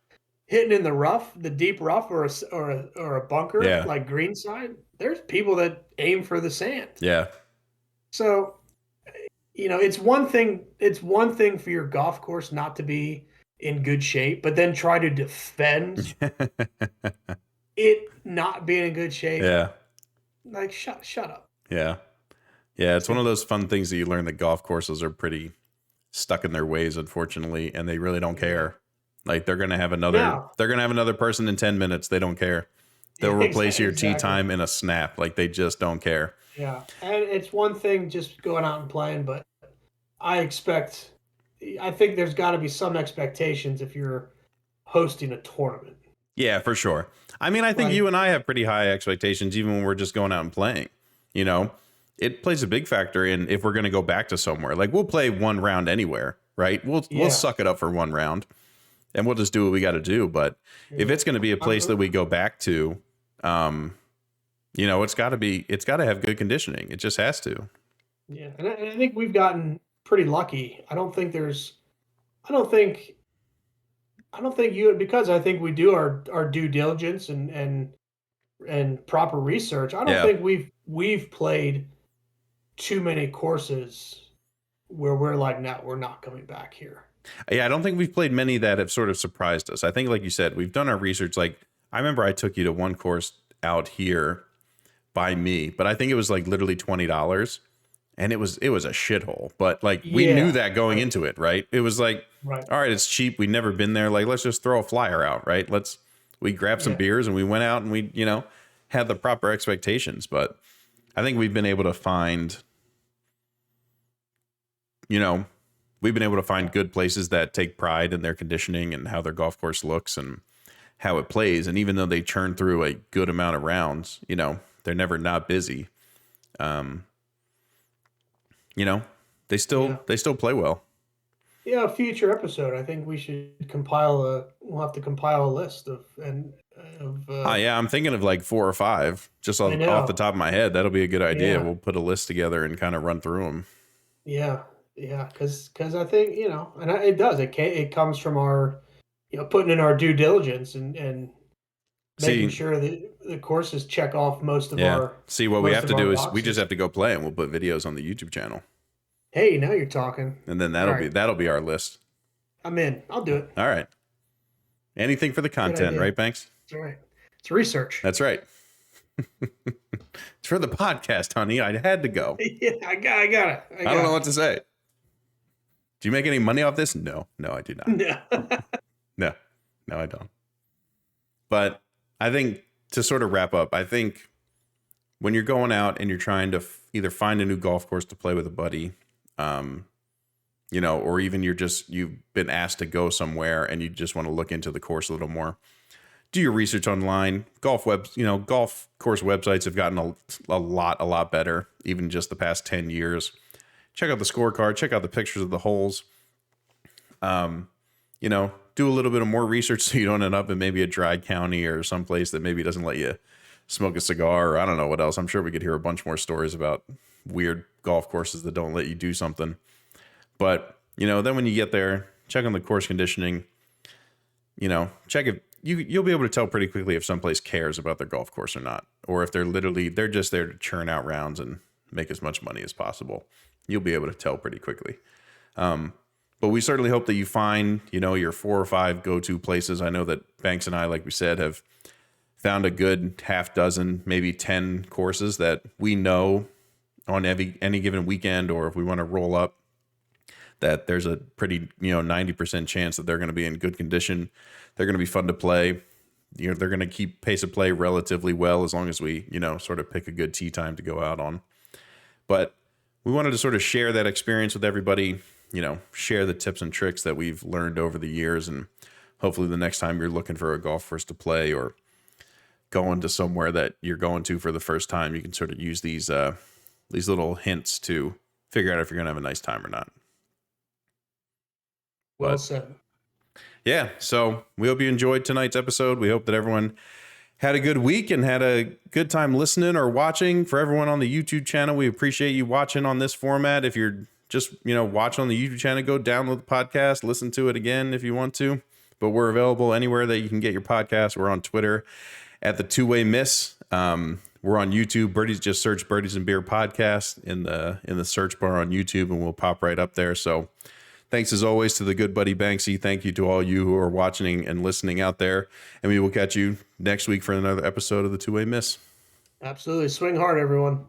hitting in the rough, the deep rough, or a bunker Yeah, like greenside, there's people that aim for the sand. yeah, So, it's one thing. It's one thing for your golf course not to be in good shape, but then try to defend it not being in good shape. yeah, Like, shut up. yeah, yeah. It's one of Stupid. those fun things that you learn that golf courses are pretty stuck in their ways, unfortunately, and they really don't Yeah. care. Like they're gonna have No. another person in 10 minutes. They don't care. They'll replace your tee Exactly. time in a snap. Like they just don't care. Yeah, and it's one thing just going out and playing, but I expect. I think there's got to be some expectations if you're hosting a tournament. Yeah, for sure. I mean, I think Like, you and I have pretty high expectations, even when we're just going out and playing. You know, it plays a big factor in if we're going to go back to somewhere. Like we'll play one round anywhere, right? We'll yeah, suck it up for one round, and we'll just do what we got to do. But if yeah. it's going to be a place that we go back to, um, it's got to have good conditioning. It just has to. Yeah, and I think we've gotten pretty lucky. I don't think, you, because I think we do our due diligence and proper research. I don't Yeah. think we've played too many courses where we're like, no, we're not coming back here. Yeah, I don't think we've played many that have sort of surprised us. I think, like you said, we've done our research. Like, I remember I took you to one course out here by me, but I think it was like literally $20, and it was a shithole. But like we knew Yeah, that going right, into it, right? It was like, right. all right, it's cheap. We've never been there. Like, let's just throw a flyer out, right? We grabbed some Yeah, beers and we went out and we, had the proper expectations. But I think we've been able to find, we've been able to find good places that take pride in their conditioning and how their golf course looks and how it plays. And even though they churn through a good amount of rounds, they're never not busy. Um, they still yeah. play well. Yeah, a future episode. I think we'll have to compile a list of Yeah, I'm thinking of like 4 or 5 just I off the know. top of my head. That'll be a good idea. Yeah. We'll put a list together and kind of run through them. Yeah, yeah, because I think, and it does. It comes from our, putting in our due diligence and making See, sure that the courses check off yeah. See, what we have to do is we just boxes. have to go play and we'll put videos on the YouTube channel. Hey, now you're talking. And then All right, that'll be our list. I'm in. I'll do it. All right. Anything for the Good content, idea. right, Banks? All right. It's research. That's right. It's for the podcast, honey. I had to go. Yeah, I got it. I don't know what to say. Do you make any money off this? No, I do not. No, I don't. But I think to sort of wrap up, I think when you're going out and you're trying to either find a new golf course to play with a buddy, or even you've been asked to go somewhere and you just want to look into the course a little more, do your research online. Golf course websites have gotten a lot better, even just the past 10 years. Check out the scorecard, check out the pictures of the holes. Do a little bit of more research so you don't end up in maybe a dry county or someplace that maybe doesn't let you smoke a cigar, or I don't know what else. I'm sure we could hear a bunch more stories about weird golf courses that don't let you do something. But, then when you get there, check on the course conditioning, check if you'll be able to tell pretty quickly if someplace cares about their golf course or not, or if they're just there to churn out rounds and make as much money as possible. You'll be able to tell pretty quickly. But we certainly hope that you find, your 4 or 5 go-to places. I know that Banks and I, like we said, have found a good half dozen, maybe 10 courses that we know on any given weekend, or if we want to roll up, that there's a pretty, 90% chance that they're going to be in good condition. They're going to be fun to play. They're going to keep pace of play relatively well as long as we, sort of pick a good tee time to go out on. But we wanted to sort of share that experience with everybody, share the tips and tricks that we've learned over the years. And hopefully the next time you're looking for a golf course to play or going to somewhere that you're going to for the first time, you can sort of use these little hints to figure out if you're going to have a nice time or not. Well said. Yeah. So we hope you enjoyed tonight's episode. We hope that everyone had a good week and had a good time listening or watching. For everyone on the YouTube channel, we appreciate you watching on this format. If you're just, watching on the YouTube channel, go download the podcast, listen to it again if you want to. But we're available anywhere that you can get your podcast. We're on Twitter at the Two-Way Miss. We're on YouTube. Birdies, just search Birdies and Beer Podcast in the search bar on YouTube, and we'll pop right up there. So thanks as always to the good buddy Banksy. Thank you to all you who are watching and listening out there. And we will catch you next week for another episode of the Two-Way Miss. Absolutely. Swing hard, everyone.